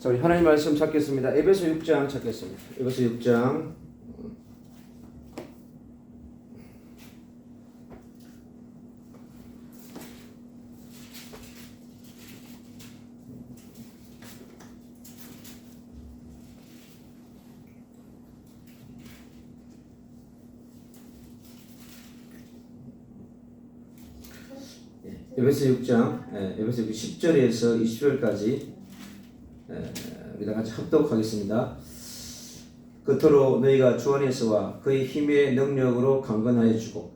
자, 우리 하나님 말씀 찾겠습니다. 에베소 6장 찾겠습니다. 에베소 6장. 에베소 6장, 에베소 10절에서 20절까지 우리 같이 합독하겠습니다. 그토록 너희가 주 안에서와 그의 힘의 능력으로 강건하여 주고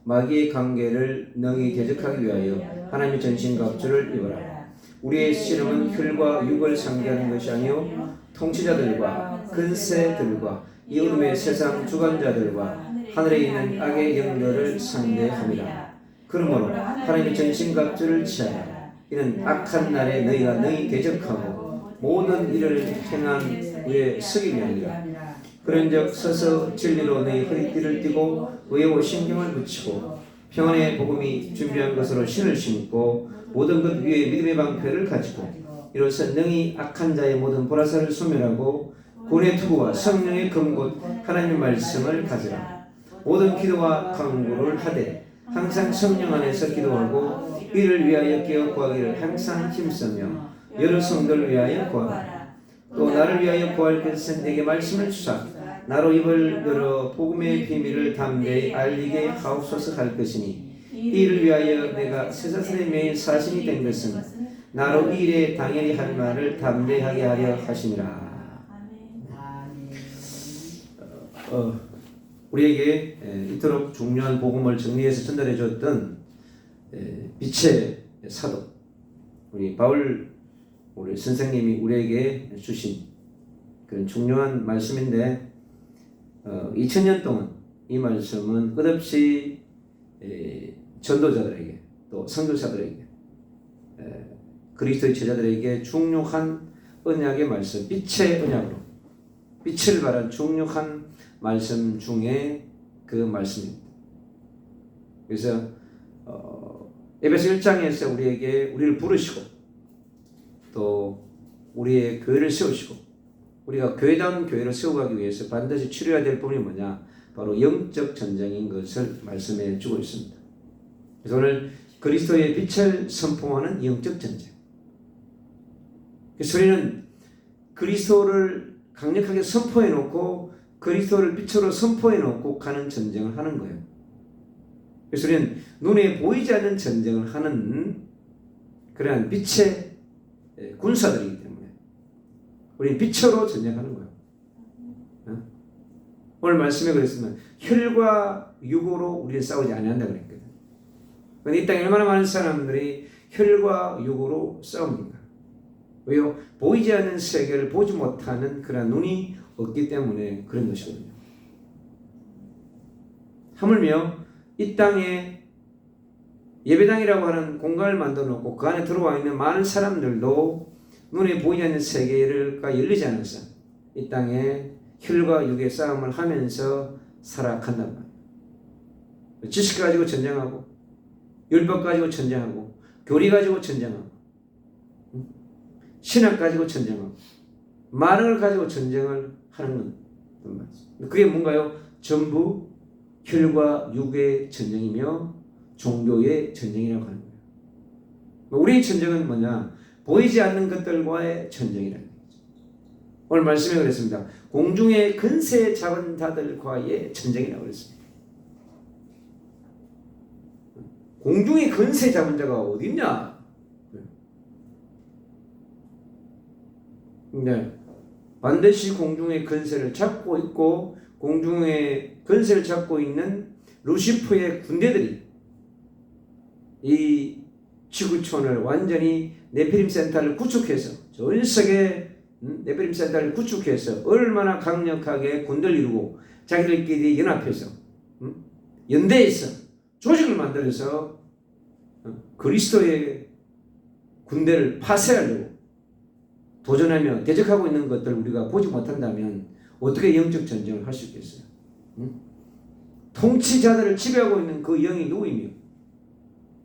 마귀의 관계를 능히 대적하기 위하여 하나님의 전신갑주를 입어라. 우리의 씨름은 혈과 육을 상대하는 것이 아니요 통치자들과 근세들과 이 어둠의 세상 주관자들과 하늘에 있는 악의 영들을 상대함이라. 그러므로 하나님의 전신갑주를 취하라. 이는 악한 날에 너희가 능히 대적하고 모든 일을 행한 후에 서기 위함이라. 그런즉 서서 진리로 너희 허리띠를 띠고 의와 신경을 붙이고 평안의 복음이 준비한 것으로 신을 신고 모든 것 위에 믿음의 방패를 가지고 이로써 능히 악한 자의 모든 보라사를 소멸하고 구원의 투구와 성령의 검곧 하나님의 말씀을 가지라. 모든 기도와 간구를 하되 항상 성령 안에서 기도하고 이를 위하여 깨어 구하기를 항상 힘쓰며 여러 성도를 위하여 구하라. 또 나를 위하여 구할 것은 내게 말씀을 주사 나로 입을 열어 복음의 비밀을 담대히 알리게 하옵소서 할 것이니 이를 위하여 내가 쇠사슬의 매일 사신이 된 것은 나로 이 일에 당연히 할 말을 담대하게 하려 하심이라. 우리에게 이토록 중요한 복음을 정리해서 전달해 줬던 빛의 사도 우리 바울 우리 선생님이 우리에게 주신 그런 중요한 말씀인데 2000년 동안 이 말씀은 끝없이 전도자들에게 또 선교사들에게 그리스도의 제자들에게 중요한 언약의 말씀, 빛의 언약으로 빛을 발한 중요한 말씀 중에 그 말씀입니다. 그래서 에베소 1장에서 우리를 부르시고 또 우리의 교회를 세우시고 우리가 교회다운 교회를 세워가기 위해서 반드시 치료해야 될 부분이 뭐냐? 바로 영적 전쟁인 것을 말씀해 주고 있습니다. 그래서 오늘 그리스도의 빛을 선포하는 영적 전쟁. 그래서 우리는 그리스도를 강력하게 선포해 놓고 그리스도를 빛으로 선포해 놓고 가는 전쟁을 하는 거예요. 그래서 우리는 눈에 보이지 않는 전쟁을 하는 그러한 빛의 군사들이기 때문에 우리는 빛으로 전쟁하는 거예요. 오늘 말씀에 그랬으면 혈과 육으로 우리는 싸우지 않는다 그랬거든요. 그런데 이 땅에 얼마나 많은 사람들이 혈과 육으로 싸웁니까? 왜요? 보이지 않는 세계를 보지 못하는 그런 눈이 없기 때문에 그런 것이거든요. 하물며 이 땅에 예배당이라고 하는 공간을 만들어 놓고 그 안에 들어와 있는 많은 사람들도 눈에 보이지 않는 세계가 열리지 않아서 이 땅에 혈과 육의 싸움을 하면서 살아간단 말이에요. 지식 가지고 전쟁하고 율법 가지고 전쟁하고 교리 가지고 전쟁하고 신학 가지고 전쟁하고 많은 걸 가지고 전쟁을 하는 건 말이죠. 그게 뭔가요? 전부 혈과 육의 전쟁이며 종교의 전쟁이라고 하는 거예요. 우리의 전쟁은 뭐냐? 보이지 않는 것들과의 전쟁이라는 거죠. 오늘 말씀에 그랬습니다. 공중의 근세 잡은 자들과의 전쟁이라고 그랬습니다. 공중의 근세 잡은 자가 어디 있냐? 네. 반드시 공중의 근세를 잡고 있고 공중의 근세를 잡고 있는 루시퍼의 군대들이 이 지구촌을 완전히 네피림 센터를 구축해서 전 세계 네피림 센터를 구축해서 얼마나 강력하게 군대를 이루고 자기들끼리 연합해서 연대해서 조직을 만들어서 그리스도의 군대를 파쇄하려고 도전하며 대적하고 있는 것들을 우리가 보지 못한다면 어떻게 영적 전쟁을 할 수 있겠어요? 통치자들을 지배하고 있는 그 영이 누구이며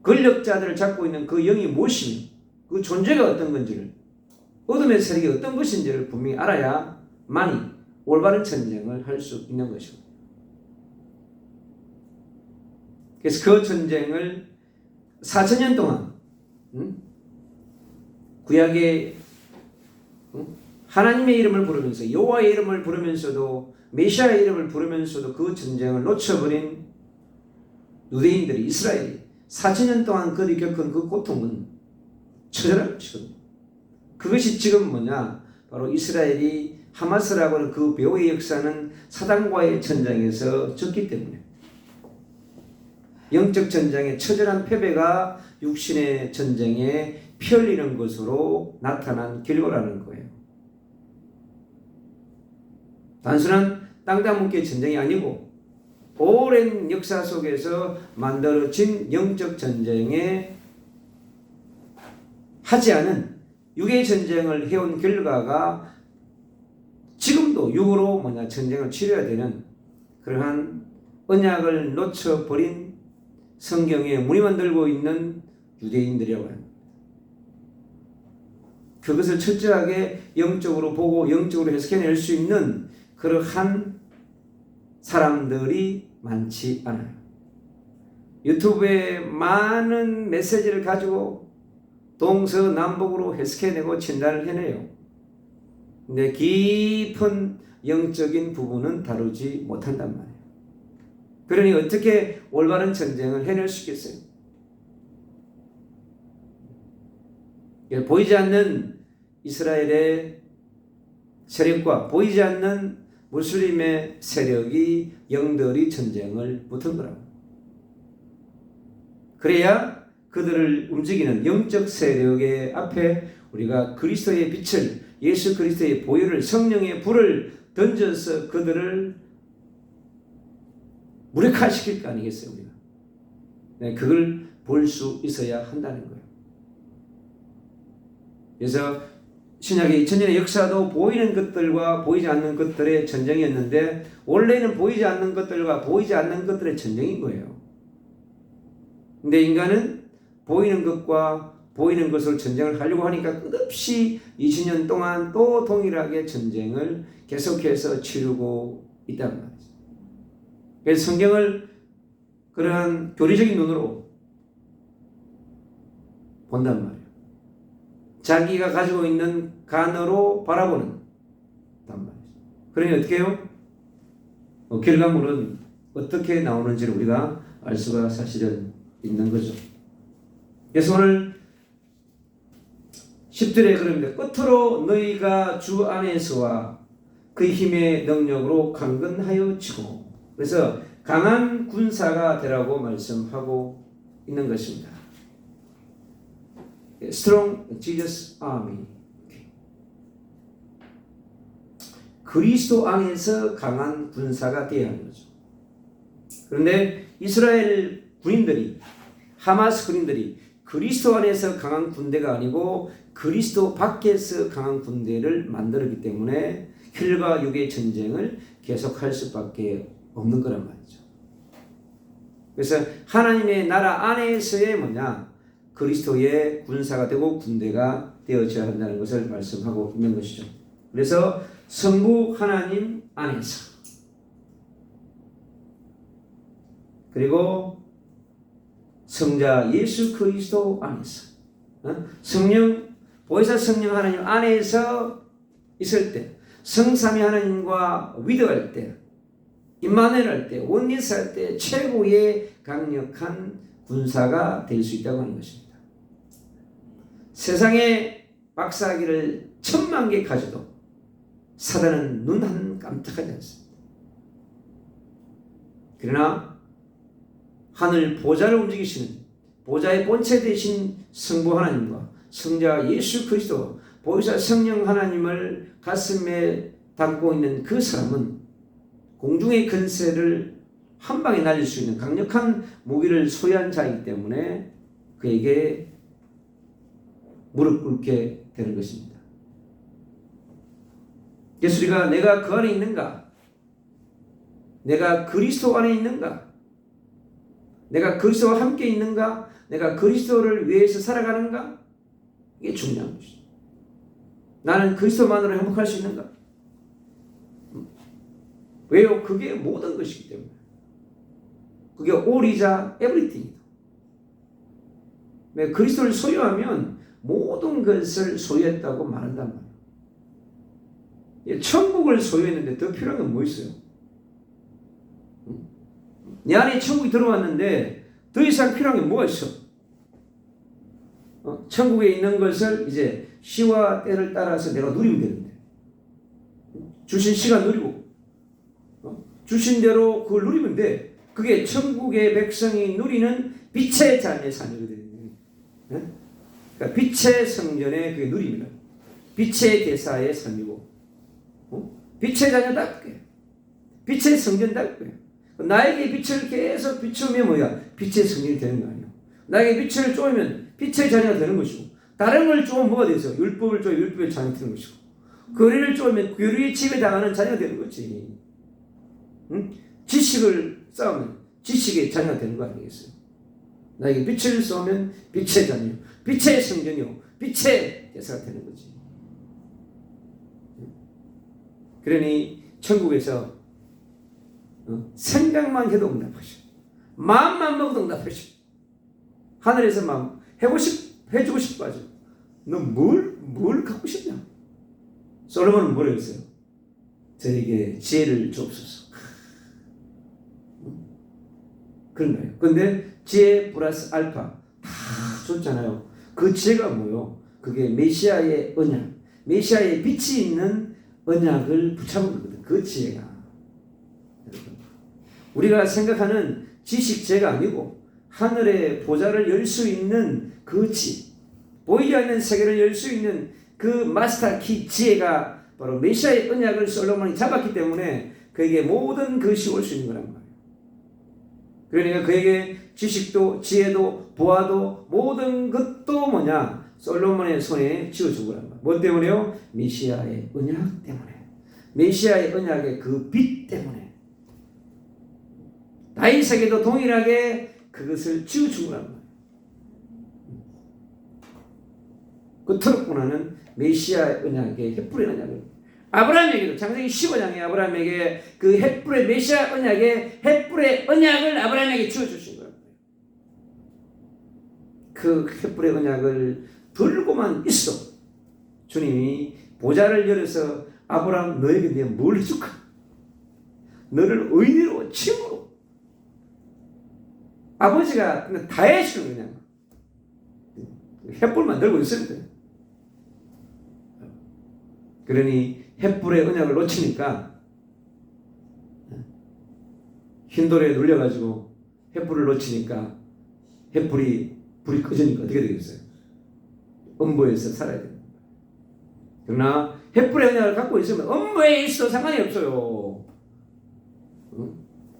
권력자들을 잡고 있는 그 영이 무엇이며 그 존재가 어떤 건지를 어둠의 세력이 어떤 것인지를 분명히 알아야만이 올바른 전쟁을 할 수 있는 것이고, 그래서 그 전쟁을 4,000년 동안 구약의 하나님의 이름을 부르면서, 여호와의 이름을 부르면서도, 메시아의 이름을 부르면서도 그 전쟁을 놓쳐버린 유대인들이, 이스라엘이 4,000년 동안 그들이 겪은 그 고통은 처절한 것이거든요. 그것이 지금 뭐냐? 바로 이스라엘이 하마스라고 하는 그 배후의 역사는 사단과의 전쟁에서 졌기 때문에, 영적 전쟁의 처절한 패배가 육신의 전쟁에 피 흘리는 것으로 나타난 결과라는 거예요. 단순한 땅다묻기의 전쟁이 아니고 오랜 역사 속에서 만들어진 영적 전쟁에 하지 않은 육의 전쟁을 해온 결과가 지금도 육으로 전쟁을 치러야 되는 그러한 언약을 놓쳐버린 성경에 무늬만 들고 있는 유대인들이라고 합니다. 그것을 철저하게 영적으로 보고 영적으로 해석해낼 수 있는 그러한 사람들이 많지 않아요. 유튜브에 많은 메시지를 가지고 동서남북으로 해석해내고 진단을 해내요. 근데 깊은 영적인 부분은 다루지 못한단 말이에요. 그러니 어떻게 올바른 전쟁을 해낼 수 있겠어요? 보이지 않는 이스라엘의 세력과 보이지 않는 무슬림의 세력이 영들이 전쟁을 붙은 거라고. 그래야 그들을 움직이는 영적 세력의 앞에 우리가 그리스도의 빛을, 예수 그리스도의 보혈을, 성령의 불을 던져서 그들을 무력화시킬 거 아니겠어요, 우리가? 네, 그걸 볼 수 있어야 한다는 거예요. 그래서 신약의 2000년의 역사도 보이는 것들과 보이지 않는 것들의 전쟁이었는데, 원래는 보이지 않는 것들과 보이지 않는 것들의 전쟁인 거예요. 근데 인간은 보이는 것과 보이는 것을 전쟁을 하려고 하니까 끝없이 20년 동안 또 동일하게 전쟁을 계속해서 치르고 있단 말이죠. 그래서 성경을 그러한 교리적인 눈으로 본단 말이에요. 자기가 가지고 있는 간으로 바라보는 단 말이죠. 그러니 어떻게 해요? 결과물은 어떻게 나오는지를 우리가 알 수가 사실은 있는 거죠. 그래서 오늘 10절에 그럽니다. 끝으로 너희가 주 안에서와 그 힘의 능력으로 강건하여 지고, 그래서 강한 군사가 되라고 말씀하고 있는 것입니다. Strong Jesus Army. 그리스도 안에서 강한 군사가 되어야 하는 거죠. 그런데 이스라엘 군인들이, 하마스 군인들이 그리스도 안에서 강한 군대가 아니고 그리스도 밖에서 강한 군대를 만들었기 때문에 혈과 육의 전쟁을 계속할 수밖에 없는 거란 말이죠. 그래서 하나님의 나라 안에서의 그리스도의 군사가 되고 군대가 되어져야 한다는 것을 말씀하고 있는 것이죠. 그래서 성부 하나님 안에서, 그리고 성자 예수 그리스도 안에서, 성령, 보혜사 성령 하나님 안에서 있을 때, 성삼위 하나님과 위대할 때, 임마누엘 할 때, 원리스 할 때 최고의 강력한 군사가 될 수 있다고 하는 것입니다. 세상에 박사기를 10,000개 가져도 사단은 눈 한 깜짝하지 않습니다. 그러나 하늘 보좌를 움직이시는 보좌의 본체 되신 성부 하나님과 성자 예수 그리스도, 보혜사 성령 하나님을 가슴에 담고 있는 그 사람은 공중의 근세를 한 방에 날릴 수 있는 강력한 무기를 소유한 자이기 때문에 그에게 무릎 꿇게 되는 것입니다. 그래서 우리가 내가 그 안에 있는가? 내가 그리스도 안에 있는가? 내가 그리스도와 함께 있는가? 내가 그리스도를 위해서 살아가는가? 이게 중요한 것이죠. 나는 그리스도만으로 행복할 수 있는가? 왜요? 그게 모든 것이기 때문에. 그게 all이자 everything이다. 그리스도를 소유하면 모든 것을 소유했다고 말한단 말이에요. 천국을 소유했는데 더 필요한 건 뭐 있어요? 내 안에 천국이 들어왔는데 더 이상 필요한 게 뭐가 있어? 천국에 있는 것을 이제 시와 때를 따라서 내가 누리면 되는데, 주신 시간 누리고 주신 대로 그걸 누리면 돼. 그게 천국의 백성이 누리는 빛의 자녀의 삶이거든요. 그러니까 빛의 성전의 그게 누림이라. 빛의 대사의 삶이고, 빛의 자녀답게, 빛의 성전답게. 나에게 빛을 계속 비추면 뭐야? 빛의 성전이 되는 거 아니야. 나에게 빛을 쪼으면 빛의 자녀가 되는 것이고, 다른 걸 쪼으면 뭐가 되죠? 율법을 쪼으면 율법의 자녀가 되는 것이고, 교리를 쪼으면 교리의 집에 당하는 자녀가 되는 거지. 지식을 쌓으면 지식의 자녀가 되는 거 아니겠어요? 나에게 빛을 쏘면 빛의 자녀, 빛의 성전이요, 빛의 대사가 되는 거지. 그러니 천국에서 생각만 해도 응답하셔. 마음만 먹어도 응답하셔. 하늘에서 마음 해주고 싶어 하죠. 너 뭘 갖고 싶냐? 솔로몬은 뭐라고 했어요? 저에게 지혜를 주옵소서. 그런 거예요. 근데 지혜 플러스 알파 다 좋잖아요. 그 지혜가 뭐요? 그게 메시아의 언약, 메시아의 빛이 있는 언약을 붙잡은 거거든. 그 지혜가. 우리가 생각하는 지식 지혜가 아니고 하늘의 보좌를 열 수 있는 그 지혜, 보이지 않는 세계를 열 수 있는 그 마스터 키 지혜가 바로 메시아의 언약을 솔로몬이 잡았기 때문에 그에게 모든 것이 올 수 있는 거란 말이에요. 그러니까 그에게 지식도 지혜도 보아도 모든 것도 뭐냐? 솔로몬의 손에 쥐어준 거란 말이에요. 뭐 때문에요? 메시아의 언약 때문에. 메시아의 언약의 그 빛 때문에. 다윗에게도 동일하게 그것을 쥐어준 거란 말이에요. 그 트럭보나는 메시아의 언약의 햇불의 언약을 아브라함에게도 창세기 15장에 아브라함에게 그 햇불의 메시아 언약의 햇불의 언약을 아브라함에게 주어주신 거예요. 그 햇불의 언약을 들고만 있어 주님이 보좌를 열어서 아브라함 너에게 내가 뭘 해줄까? 너를 의인으로 치음으로 아버지가 그냥 다 해주는 그냥 햇불만 들고 있으면 돼. 그러니 햇불의 언약을 놓치니까 흰돌에 눌려가지고 햇불을 놓치니까 불이 꺼지니까 어떻게 되겠어요? 음부에서 살아야 됩니다. 그러나 햇불의 언약을 갖고 있으면 음부에 있어도 상관이 없어요.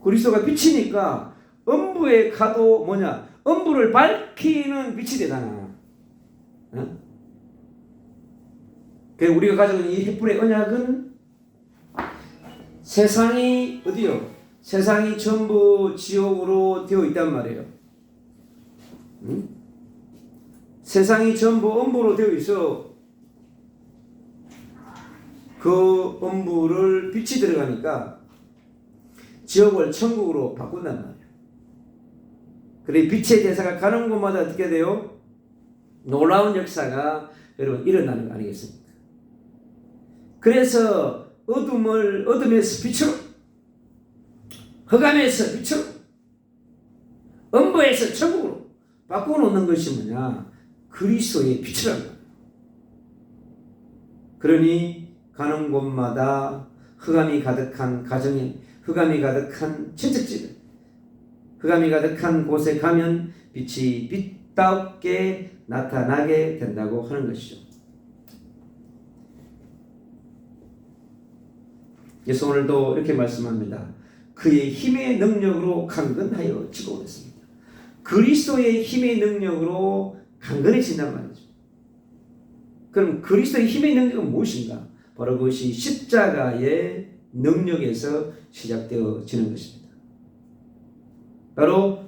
그리스도가 빛이니까 음부에 가도 뭐냐? 음부를 밝히는 빛이 되잖아. 그래서 우리가 가지고 있는 이 햇불의 언약은 세상이 어디요? 세상이 전부 지옥으로 되어 있단 말이에요. 세상이 전부 음부로 되어 있어. 그 음부를 빛이 들어가니까 지옥을 천국으로 바꾼단 말이에요. 그래 빛의 대사가 가는 곳마다 어떻게 돼요? 놀라운 역사가 여러분 일어나는 거 아니겠습니까? 그래서 어둠에서 빛으로, 흑암에서 빛으로, 음부에서 천국으로 바꿔놓는 것이 뭐냐? 그리스도의 빛이라는 거예요. 그러니 가는 곳마다 흑암이 가득한 가정에, 흑암이 가득한 친척집에, 흑암이 가득한 곳에 가면 빛이 빛답게 나타나게 된다고 하는 것이죠. 그래서 오늘도 이렇게 말씀합니다. 그의 힘의 능력으로 강건하여 지고 오랬습니다. 그리스도의 힘의 능력으로 강건해진단 말이죠. 그럼 그리스도의 힘의 능력은 무엇인가? 바로 그것이 십자가의 능력에서 시작되어지는 것입니다. 바로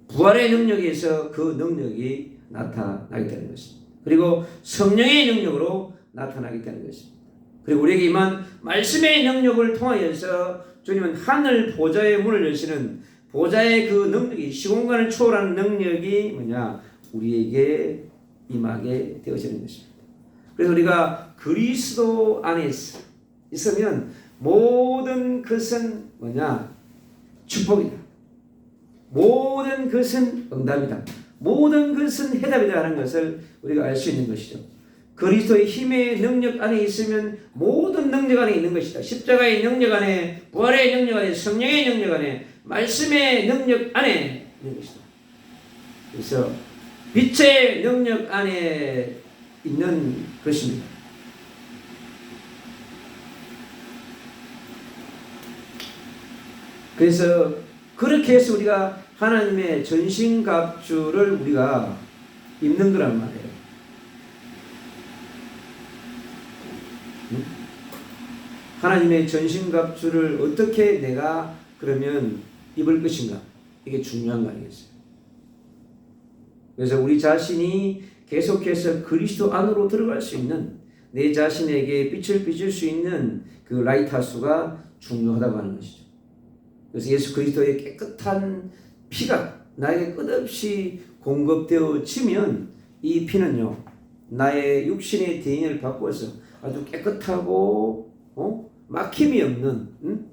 부활의 능력에서 그 능력이 나타나게 되는 것입니다. 그리고 성령의 능력으로 나타나겠다는 것입니다. 그리고 우리에게 임한 말씀의 능력을 통하여서 주님은 하늘 보좌의 문을 여시는 보좌의 그 능력이 시공간을 초월하는 능력이 뭐냐? 우리에게 임하게 되어지는 것입니다. 그래서 우리가 그리스도 안에 있으면 모든 것은 뭐냐? 축복이다. 모든 것은 응답이다. 모든 것은 해답이다 하는 것을 우리가 알 수 있는 것이죠. 그리스도의 힘의 능력 안에 있으면 모든 능력 안에 있는 것이다. 십자가의 능력 안에, 부활의 능력 안에, 성령의 능력 안에, 말씀의 능력 안에 있는 것이다. 그래서 빛의 능력 안에 있는 것입니다. 그래서 그렇게 해서 우리가 하나님의 전신갑주를 우리가 입는 거란 말이에요. 하나님의 전신갑주를 어떻게 내가 그러면 입을 것인가? 이게 중요한 거 아니겠어요? 그래서 우리 자신이 계속해서 그리스도 안으로 들어갈 수 있는, 내 자신에게 빛을 비출 수 있는 그 라이트하우스가 중요하다고 하는 것이죠. 그래서 예수 그리스도의 깨끗한 피가 나에게 끝없이 공급되어지면 이 피는요, 나의 육신의 DNA를 바꿔서 아주 깨끗하고 막힘이 없는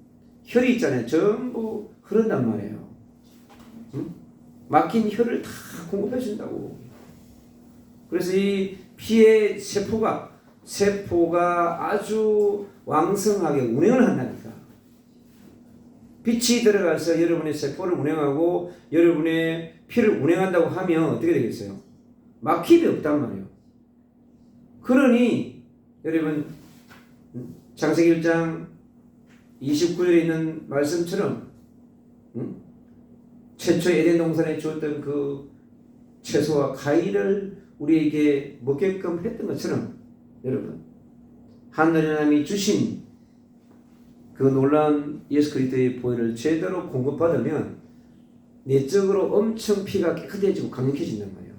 혈이 있잖아요. 전부 흐른단 말이에요. 막힌 혈을 다 공급해 준다고. 그래서 이 피의 세포가 아주 왕성하게 운행을 한다니까. 빛이 들어가서 여러분의 세포를 운행하고 여러분의 피를 운행한다고 하면 어떻게 되겠어요? 막힘이 없단 말이에요. 그러니 여러분 창세기 1장 29절에 있는 말씀처럼 최초 에덴 동산에 주었던 그 채소와 과일을 우리에게 먹게끔 했던 것처럼 여러분 하늘의 하나님이 주신 그 놀라운 예수 그리스도의 보혈을 제대로 공급받으면 내적으로 엄청 피가 깨끗해지고 강력해진단 말이에요.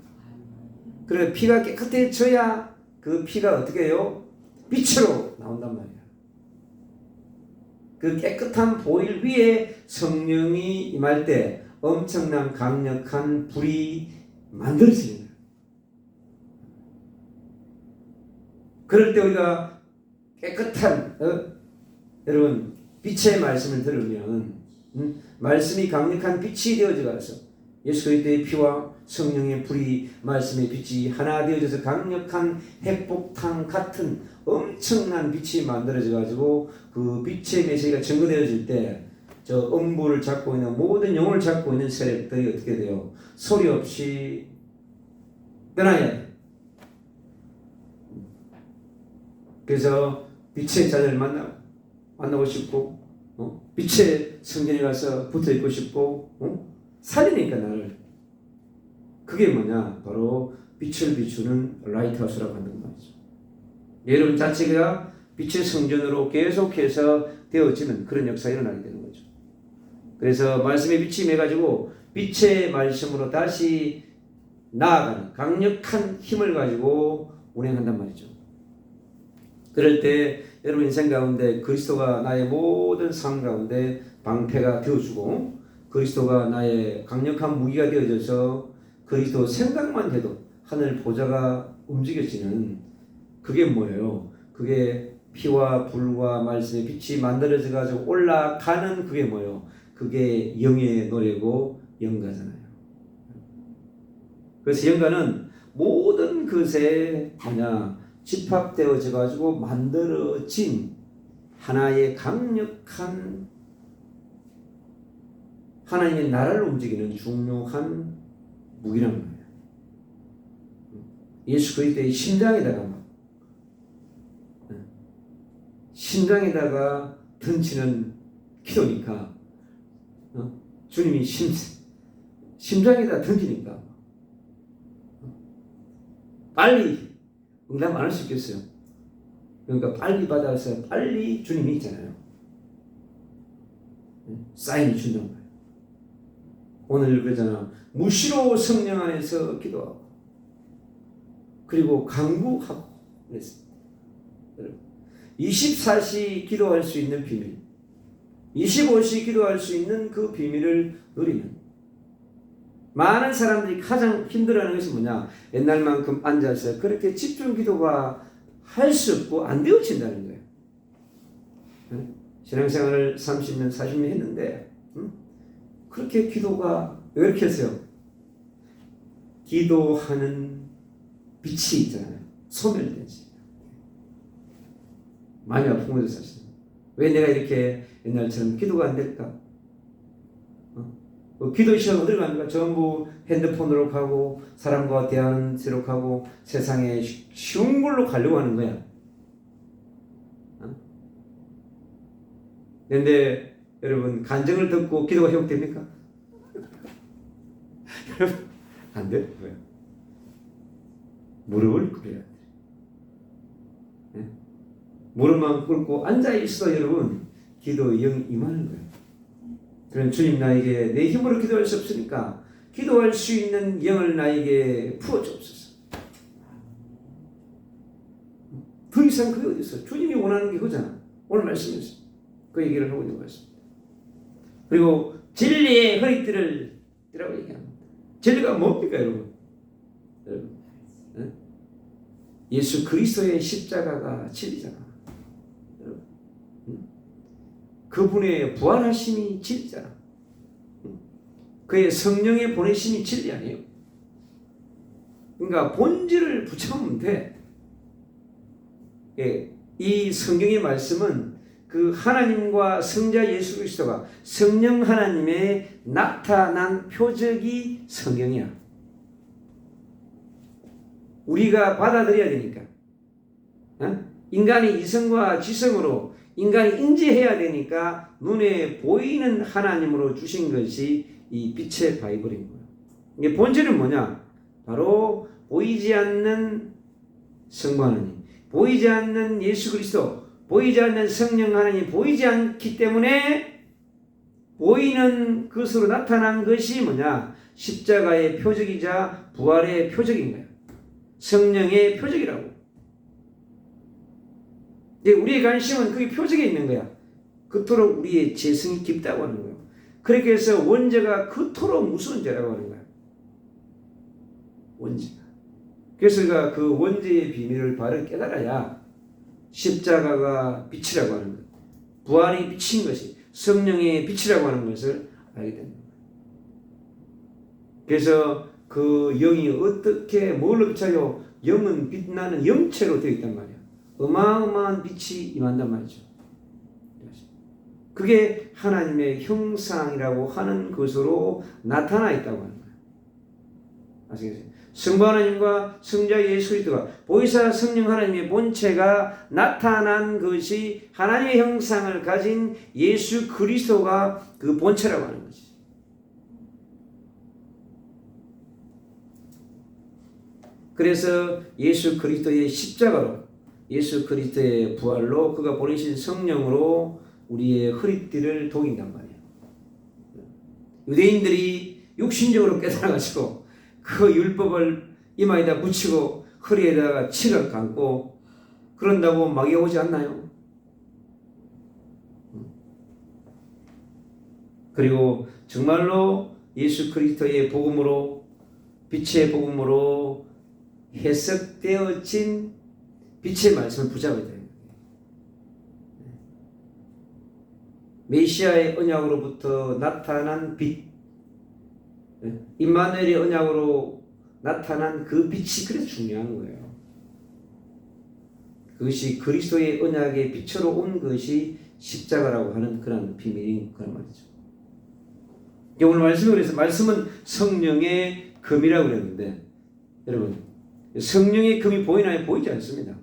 그래 피가 깨끗해져야 그 피가 어떻게 해요? 빛으로 나온단 말이에요. 그 깨끗한 보혈 위에 성령이 임할 때 엄청난 강력한 불이 만들어지는 거예요. 그럴 때 우리가 깨끗한 여러분 빛의 말씀을 들으면 말씀이 강력한 빛이 되어져 가서 예수 그리스도의 피와 성령의 불이 말씀의 빛이 하나 되어져서 강력한 핵폭탄 같은 엄청난 빛이 만들어져 가지고 그 빛의 메시지가 증거되어질 때 저 음부를 잡고 있는 모든 영혼을 잡고 있는 세력들이 어떻게 돼요? 소리 없이 떠나야 돼. 그래서 빛의 자녀를 만나고 싶고 빛의 성전에 가서 붙어 있고 싶고 살리니까 나를. 그게 뭐냐? 바로 빛을 비추는 라이트하우스라고 하는 말이죠. 여러분 자체가 빛의 성전으로 계속해서 되어지는 그런 역사가 일어나게 되는 거죠. 그래서 말씀의 빛이 임해가지고 빛의 말씀으로 다시 나아가는 강력한 힘을 가지고 운행한단 말이죠. 그럴 때 여러분 인생 가운데 그리스도가 나의 모든 삶 가운데 방패가 되어주고 그리스도가 나의 강력한 무기가 되어져서 그리스도 생각만 해도 하늘 보좌가 움직여지는 그게 뭐예요? 그게 피와 불과 말씀의 빛이 만들어져 가지고 올라가는 그게 뭐예요? 그게 영의 노래고 영가잖아요. 그래서 영가는 모든 것에 뭐냐 집합되어져 가지고 만들어진 하나의 강력한 하나님의 나라를 움직이는 중요한 무기란 말이에요. 예수 그리스도의 심장에다가 던지는 기도니까 주님이 심장에다 던지니까 빨리 응답 안 할 수 있겠어요. 그러니까 빨리 받아서 빨리 주님이 있잖아요. 사인을 준단 말이에요. 오늘 그러잖아. 무시로 성령 안에서 기도하고 그리고 강구하고 그랬습니다. 24시 기도할 수 있는 비밀, 25시 기도할 수 있는 그 비밀을 누리는, 많은 사람들이 가장 힘들어하는 것이 뭐냐? 옛날만큼 앉아서 그렇게 집중 기도가 할 수 없고 안 되어진다는 거예요. 신앙생활을 30년, 40년 했는데 그렇게 기도가 왜 이렇게 했어요? 기도하는 빛이 있잖아요. 소멸되지. 많이 아픈 거죠, 사실. 왜 내가 이렇게 옛날처럼 기도가 안 될까? 기도 시간 어디로 갑니까? 전부 핸드폰으로 가고 사람과 대하는 대로 가고 세상에 쉬운 걸로 가려고 하는 거야. 그런데 여러분, 간증을 듣고 기도가 회복됩니까? 여러분, 안 돼요. 왜? 무릎을 꿇어야 돼. 무릎만 꿇고 앉아있어 여러분, 기도의 영이 임하는 거예요. 그럼 주님, 나에게 내 힘으로 기도할 수 없으니까 기도할 수 있는 영을 나에게 부어주옵소서. 더 이상 그게 어디 있어? 주님이 원하는 게 그거잖아. 오늘 말씀에서 그 얘기를 하고 있는 것 같습니다. 그리고 진리의 허리띠를 띠라고 얘기합니다. 진리가 뭡니까 여러분? 예수 그리스도의 십자가가 진리잖아. 그분의 부활하심이 진리잖아. 그의 성령의 보내심이 진리 아니에요. 그러니까 본질을 붙잡으면 돼. 예, 이 성경의 말씀은 그 하나님과 성자 예수 그리스도가 성령 하나님의 나타난 표적이 성경이야. 우리가 받아들여야 되니까. 인간이 이성과 지성으로 인간이 인지해야 되니까 눈에 보이는 하나님으로 주신 것이 이 빛의 바이블인 거예요. 이게 본질은 뭐냐? 바로 보이지 않는 성부 하나님, 보이지 않는 예수 그리스도, 보이지 않는 성령 하나님, 보이지 않기 때문에 보이는 것으로 나타난 것이 뭐냐? 십자가의 표적이자 부활의 표적인 거예요. 성령의 표적이라고. 우리의 관심은 그게 표적에 있는 거야. 그토록 우리의 재성이 깊다고 하는 거예요. 그렇게 해서 원죄가 그토록 무서운 죄라고 하는 거야. 원죄가. 그래서 그 원죄의 비밀을 바로 깨달아야 십자가가 빛이라고 하는 것, 부활이 빛인 것이 성령의 빛이라고 하는 것을 알게 됩니다. 그래서 그 영이 어떻게 뭘로 비춰요? 영은 빛나는 영체로 되어 있단 말이야. 어마어마한 빛이 임한단 말이죠. 그게 하나님의 형상이라고 하는 것으로 나타나 있다고 하는 거예요. 아시겠어요? 성부 하나님과 성자 예수 그리스도가 보이사 성령 하나님의 본체가 나타난 것이 하나님의 형상을 가진 예수 그리스도가 그 본체라고 하는 거지. 그래서 예수 그리스도의 십자가로, 예수 그리스도의 부활로, 그가 보내신 성령으로 우리의 허리띠를 동인단 말이에요. 유대인들이 육신적으로 깨달아가지고 그 율법을 이마에다 붙이고 허리에다가 칠을 감고 그런다고 마귀가 오지 않나요? 그리고 정말로 예수 그리스도의 복음으로, 빛의 복음으로 해석되어진 빛의 말씀을 붙잡아야 돼요. 메시아의 언약으로부터 나타난 빛, 임마누엘의 언약으로 나타난 그 빛이 그래서 중요한 거예요. 그것이 그리스도의 언약의 빛으로 온 것이 십자가라고 하는 그런 비밀인 그런 말이죠. 오늘 말씀을 그래서 말씀은 성령의 금이라고 그랬는데, 여러분, 성령의 금이 보이나요? 보이지 않습니다.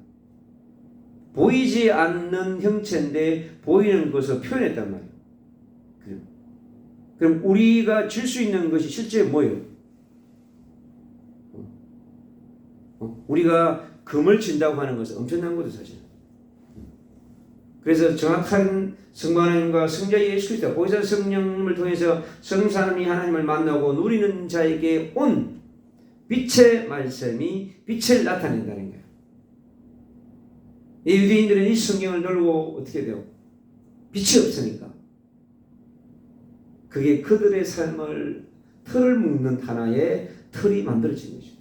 보이지 않는 형체인데 보이는 것을 표현했단 말이에요. 그럼 우리가 줄 수 있는 것이 실제 뭐예요? 우리가 금을 진다고 하는 것은 엄청난 거죠, 사실. 그래서 정확한 성부 하나님과 성자 예수 그리스도, 보혜사 성령님을 통해서 성삼위 하나님을 만나고 누리는 자에게 온 빛의 말씀이 빛을 나타낸다는 거예요. 이 유대인들은 이 성경을 들고 어떻게 돼요? 빛이 없으니까 그게 그들의 삶을 틀을 묶는 하나의 틀이 만들어진 거죠.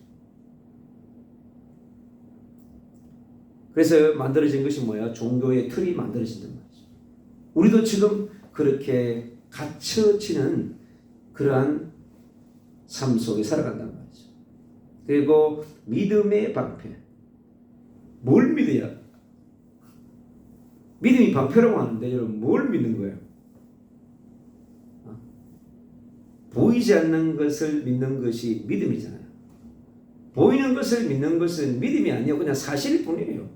그래서 만들어진 것이 뭐야? 종교의 틀이 만들어진단 말이죠. 우리도 지금 그렇게 갇혀지는 그러한 삶 속에 살아간단 말이죠. 그리고 믿음의 방패. 뭘 믿어야? 믿음이 방패라고 하는데 여러분 뭘 믿는 거예요? 보이지 않는 것을 믿는 것이 믿음이잖아요. 보이는 것을 믿는 것은 믿음이 아니에요. 그냥 사실일 뿐이에요.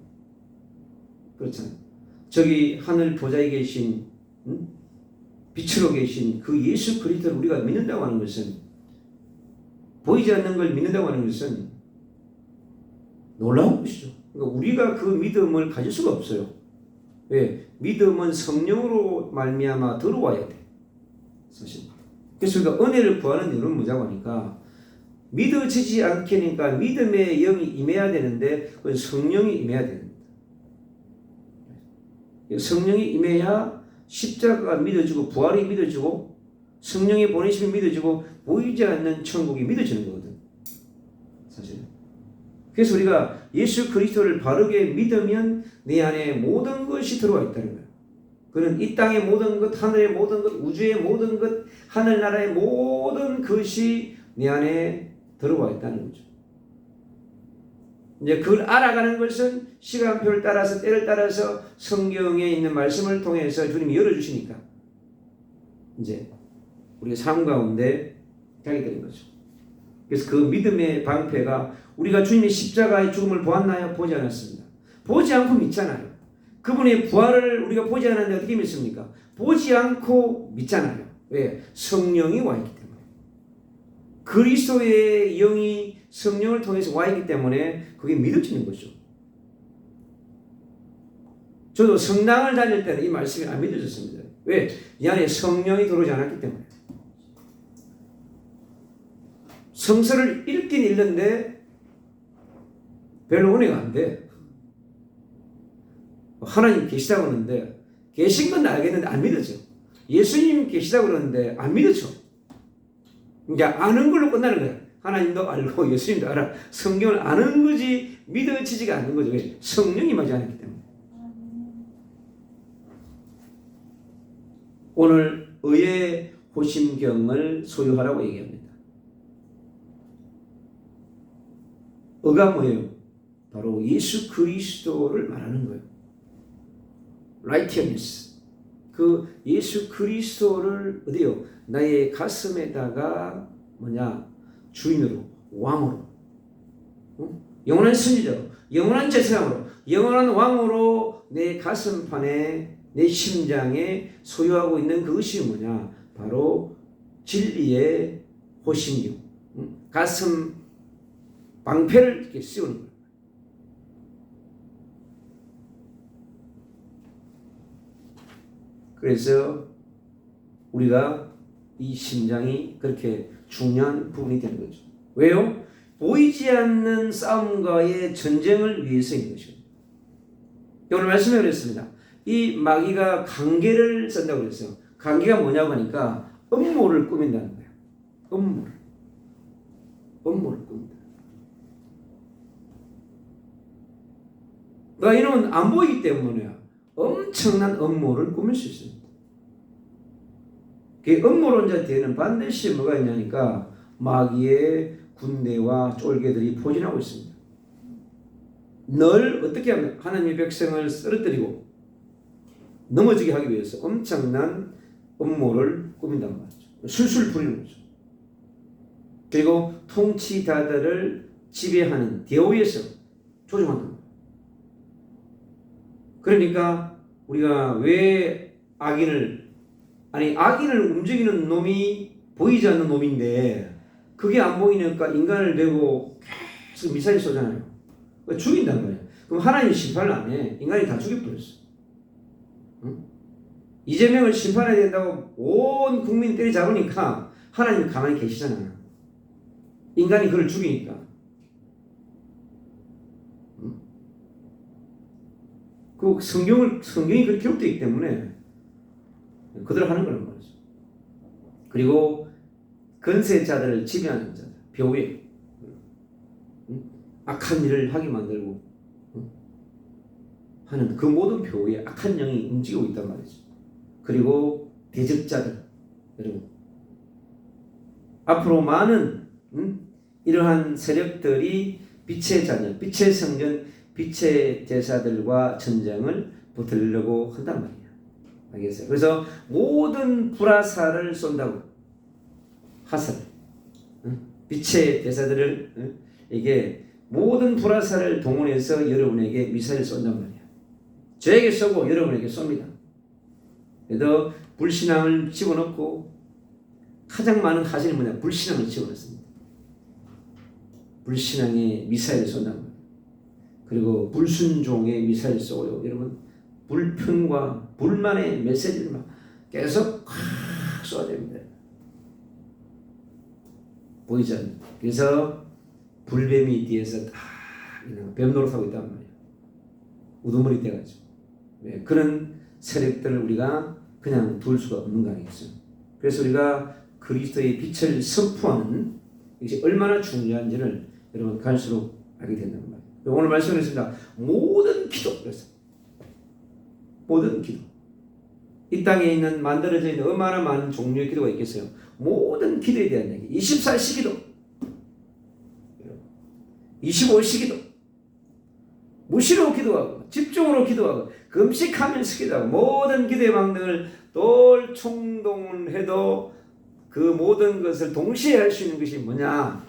그렇잖아요. 저기 하늘 보좌에 계신 빛으로 계신 그 예수 그리스도를 우리가 믿는다고 하는 것은, 보이지 않는 걸 믿는다고 하는 것은 놀라운 것이죠. 그러니까 우리가 그 믿음을 가질 수가 없어요. 왜? 믿음은 성령으로 말미암아 들어와야 돼. 사실. 그래서 우리가 은혜를 구하는 이유는 뭐냐고 하니까, 믿어지지 않게니까 믿음의 영이 임해야 되는데 그건 성령이 임해야 됩니다. 성령이 임해야 십자가가 믿어지고 부활이 믿어지고 성령의 보내심이 믿어지고 보이지 않는 천국이 믿어지는 거거든. 사실. 그래서 우리가 예수 그리스도를 바르게 믿으면 내 안에 모든 것이 들어와 있다는 거예요. 그는 이 땅의 모든 것, 하늘의 모든 것, 우주의 모든 것, 하늘나라의 모든 것이 내 안에 들어와 있다는 거죠. 이제 그걸 알아가는 것은 시간표를 따라서, 때를 따라서 성경에 있는 말씀을 통해서 주님이 열어주시니까 이제 우리의 삶 가운데 가게 되는 거죠. 그래서 그 믿음의 방패가, 우리가 주님의 십자가의 죽음을 보았나요? 보지 않았습니다. 보지 않고 믿잖아요. 그분의 부활을 우리가 보지 않았는데 어떻게 믿습니까? 보지 않고 믿잖아요. 왜? 성령이 와 있기 때문에. 그리스도의 영이 성령을 통해서 와 있기 때문에 그게 믿어지는 거죠. 저도 성당을 다닐 때는 이 말씀이 안 믿어졌습니다. 왜? 이 안에 성령이 들어오지 않았기 때문에. 성서를 읽긴 읽는데 별로 은혜가 안 돼. 하나님 계시다고 그러는데, 계신 건 알겠는데 안 믿어져. 예수님 계시다고 그러는데 안 믿어져. 이제 아는 걸로 끝나는 거야. 하나님도 알고 예수님도 알아. 성경을 아는 거지 믿어지지가 않는 거죠. 왜? 성령이 임하지 않았기 때문에. 오늘 의의 호심경을 소유하라고 얘기합니다. 의가 뭐예요? 바로 예수 그리스도를 말하는 거예요. righteousness. 그 예수 그리스도를 어디요? 나의 가슴에다가 뭐냐? 주인으로, 왕으로, 영원한 선지자로, 영원한 제사장으로, 영원한 왕으로 내 가슴판에, 내 심장에 소유하고 있는 그것이 뭐냐? 바로 진리의 호심경, 가슴 방패를 이렇게 씌우는 거예요. 그래서 우리가 이 심장이 그렇게 중요한 부분이 되는 거죠. 왜요? 보이지 않는 싸움과의 전쟁을 위해서인 것입니다. 오늘 말씀에 그랬습니다. 이 마귀가 관계를 쓴다고 그랬어요. 관계가 뭐냐고 하니까 음모를 꾸민다는 거예요. 음모를 꾸민다. 그러니까 이놈은 안 보이기 때문에 엄청난 음모를 꾸밀 수 있습니다. 그 음모론자 뒤에는 반드시 뭐가 있냐니까 마귀의 군대와 쫄개들이 포진하고 있습니다. 늘 어떻게 하면 하나님의 백성을 쓰러뜨리고 넘어지게 하기 위해서 엄청난 음모를 꾸민단 말이죠. 술술 부리는 거죠. 그리고 통치자들을 지배하는 대오에서 조종한다. 그러니까 우리가 왜 악인을 움직이는 놈이 보이지 않는 놈인데 그게 안 보이니까 인간을 대고 계속 미사일 쏘잖아요. 죽인단 말이에요. 그럼 하나님 심판을 안 해. 인간이 다 죽여버렸어. 응? 이재명을 심판해야 된다고 온 국민 때려잡으니까 하나님 가만히 계시잖아요. 인간이 그를 죽이니까. 그 성경이 그렇게 기록되어 있기 때문에 그대로 하는 거란 말이죠. 그리고 건세자들을 지배하는 자들, 벼에 악한 일을 하게 만들고 하는 그 모든 벼에 악한 영이 움직이고 있단 말이죠. 그리고 대적자들, 여러분, 앞으로 많은 이러한 세력들이 빛의 자녀, 빛의 성전, 빛의 제사들과 전쟁을 붙으려고 한단 말이에요. 알겠어요? 그래서 모든 불화살을 쏜다고. 화살, 빛의 제사들을 이게 모든 불화살을 동원해서 여러분에게 미사일을 쏜단 말이에요. 저에게 쏘고 여러분에게 쏩니다. 그래서 불신앙을 집어넣고 가장 많은 하신이 뭐냐? 불신앙을 집어넣습니다. 불신앙의 미사일을 쏜단 말이에요. 그리고 불순종의 미사일을 쏘고요. 여러분, 불평과 불만의 메시지를 막 계속 확 쏘아야 됩니다. 보이죠? 그래서 불뱀이 뒤에서 다 뱀 노릇하고 있단 말이에요. 우두머리 돼가지고. 네, 그런 세력들을 우리가 그냥 둘 수가 없는 거 아니겠어요? 그래서 우리가 그리스도의 빛을 선포하는 이것이 얼마나 중요한지를 여러분 갈수록 알게 된다는 말이에요. 오늘 말씀드렸습니다. 모든 기도, 그래서 모든 기도, 이 땅에 있는 만들어져 있는 얼마나 많은 종류의 기도가 있겠어요? 모든 기도에 대한 얘기. 24시 기도, 25시 기도, 무시로 기도하고 집중으로 기도하고 금식하면서 기도하고 모든 기도의 방법을 돌충동해도 그 모든 것을 동시에 할 수 있는 것이 뭐냐?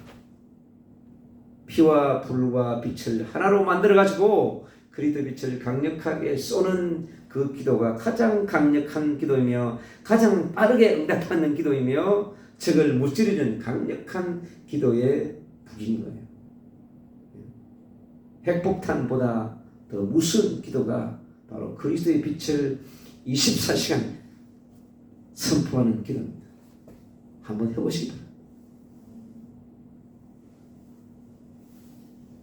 피와 불과 빛을 하나로 만들어가지고 그리스도 빛을 강력하게 쏘는 그 기도가 가장 강력한 기도이며 가장 빠르게 응답하는 기도이며 적을 무찌르는 강력한 기도의 북인 거예요. 핵폭탄보다 더 무서운 기도가 바로 그리스도의 빛을 24시간 선포하는 기도입니다. 한번 해보시기 바랍니다.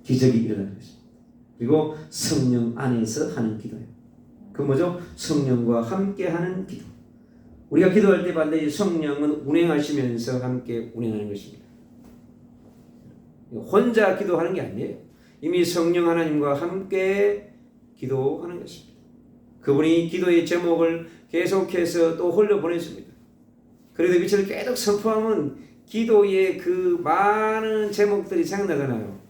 기적이 일어나는 것입니다. 그리고 성령 안에서 하는 기도예요. 그 뭐죠? 성령과 함께 하는 기도. 우리가 기도할 때 반드시 성령은 운행하시면서 함께 운행하는 것입니다. 혼자 기도하는 게 아니에요. 이미 성령 하나님과 함께 기도하는 것입니다. 그분이 기도의 제목을 계속해서 또 흘려보냈습니다. 그래도 빛을 계속 선포하면 기도의 그 많은 제목들이 생각나잖아요.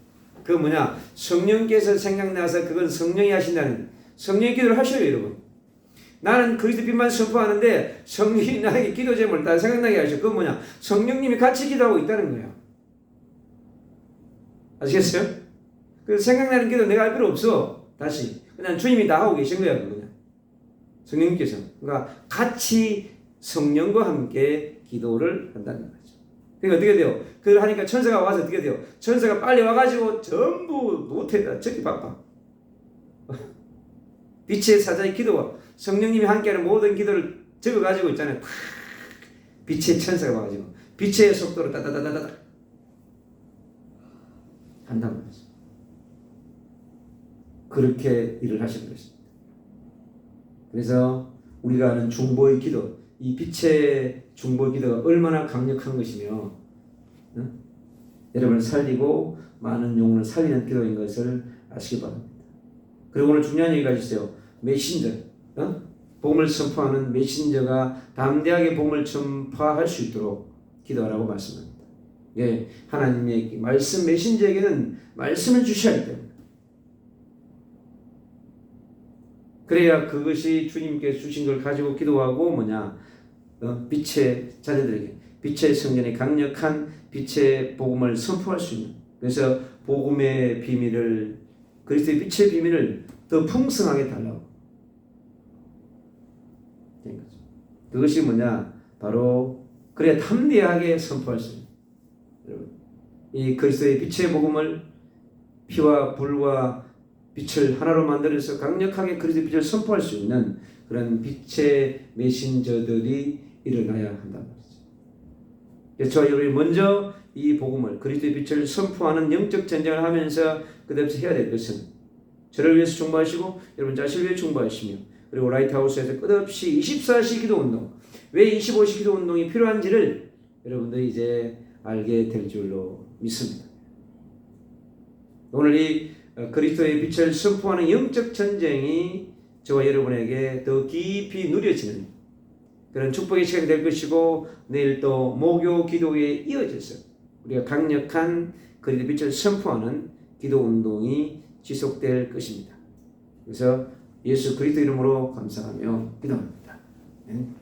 그 뭐냐? 성령께서 생각나서 그건 성령이 하신다는, 성령의 기도를 하셔요, 여러분. 나는 그리스도 빛만 선포하는데 성령이 나에게 기도 제목을 다 생각나게 하셔. 그건 뭐냐? 성령님이 같이 기도하고 있다는 거예요. 아시겠어요? 그 생각나는 기도 내가 할 필요 없어. 다시 그냥 주님이 다 하고 계신 거야, 그냥 성령님께서. 그러니까 같이 성령과 함께 기도를 한다는 거죠. 그러니까 어떻게 돼요? 그걸 하니까 천사가 와서 어떻게 돼요? 천사가 빨리 와가지고 전부 노트에다 적기 바빠. 빛의 사자의 기도와 성령님이 함께하는 모든 기도를 적어가지고 있잖아요. 빛의 천사가 와가지고 빛의 속도로 따다다다다 한단 말이죠. 그렇게 일을 하시는 것입니다. 그래서 우리가 하는 중보의 기도, 이 빛의 중보의 기도가 얼마나 강력한 것이며 여러분을 살리고 많은 영혼을 살리는 기도인 것을 아시기 바랍니다. 그리고 오늘 중요한 얘기가 있어요. 메신저, 복음을 선포하는 메신저가 담대하게 복음을 전파할 수 있도록 기도하라고 말씀합니다. 예, 하나님의 말씀 메신저에게는 말씀을 주셔야 하기 때문에, 그래야 그것이 주님께서 주신 걸 가지고 기도하고 뭐냐, 빛의 자녀들에게 빛의 성전의 강력한 빛의 복음을 선포할 수 있는, 그래서 복음의 비밀을, 그리스도의 빛의 비밀을 더 풍성하게 달라고. 그것이 뭐냐, 바로 그래야 담대하게 선포할 수 있는, 여러분, 이 그리스도의 빛의 복음을 피와 불과 빛을 하나로 만들어서 강력하게 그리스도의 빛을 선포할 수 있는 그런 빛의 메신저들이 일어나야 한단 말이죠. 저와 여러분이 먼저 이 복음을 그리스도의 빛을 선포하는 영적 전쟁을 하면서 그다음에 해야 될 것은 저를 위해서 충고하시고 여러분 자신을 위해 충고하시며 그리고 라이트하우스에서 끝없이 24시 기도 운동 왜 25시 기도 운동이 필요한지를 여러분들이 이제 알게 될 줄로 믿습니다. 오늘 이 그리스도의 빛을 선포하는 영적 전쟁이 저와 여러분에게 더 깊이 누려지는 그런 축복의 시간이 될 것이고 내일 또 목요 기도에 이어져서 우리가 강력한 그리스도의 빛을 선포하는 기도 운동이 지속될 것입니다. 그래서 예수 그리스도 이름으로 감사하며 기도합니다. 아멘.